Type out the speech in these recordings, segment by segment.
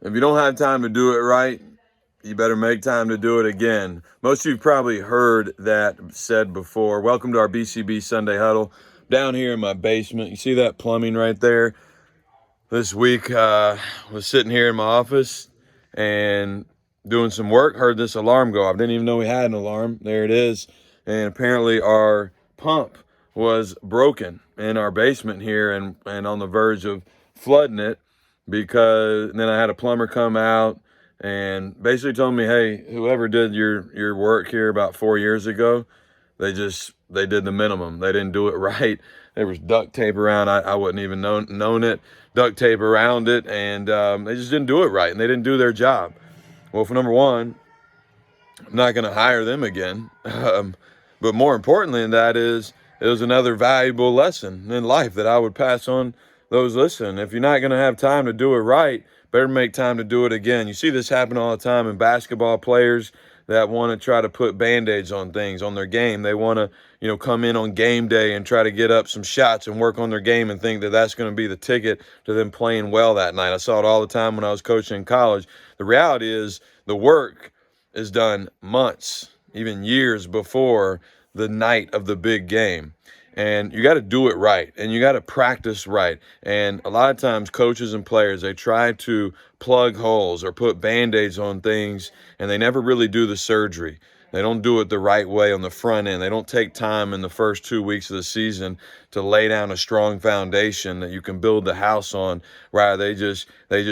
If you don't have time to do it right, you better make time to do it again. Most of you have probably heard that said before. Welcome to our BCB Sunday Huddle. Down here in my basement, you see that plumbing right there? This week, was sitting here in my office and doing some work, heard this alarm go off. Didn't even know we had an alarm. There it is. And apparently our pump was broken in our basement here and on the verge of flooding it, because and then I had a plumber come out and basically told me, hey, whoever did your work here about 4 years ago, they did the minimum. They didn't do it right. There was duct tape around. I wouldn't even known it. Duct tape around it, and they just didn't do it right, and they didn't do their job. Well, for number one, I'm not going to hire them again. But more importantly than that is, it was another valuable lesson in life that I would pass on those listening. If you're not going to have time to do it right, better make time to do it again. You see this happen all the time in basketball players that want to try to put Band-Aids on things, on their game. They want to, come in on game day and try to get up some shots and work on their game and think that that's going to be the ticket to them playing well that night. I saw it all the time when I was coaching in college. The reality is the work is done months, even years before the night of the big game. And you got to do it right, and you got to practice right. And a lot of times coaches and players, they try to plug holes or put Band-Aids on things, and they never really do the surgery. They don't do it the right way on the front end. They don't take time in the first 2 weeks of the season to lay down a strong foundation that you can build the house on. Right? They just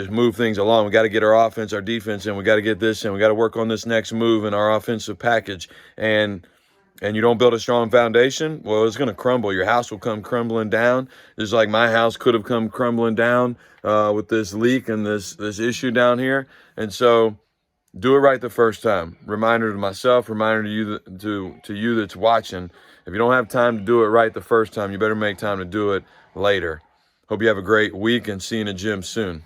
move things along. We got to get our offense, our defense in. We got to get this in. We got to work on this next move in our offensive package. And you don't build a strong foundation, well, it's going to crumble. Your house will come crumbling down, just like my house could have come crumbling down with this leak and this issue down here. And so do it right the first time. Reminder to myself, reminder to you, to you that's watching. If you don't have time to do it right the first time, you better make time to do it later. Hope you have a great week, and see you in the gym soon.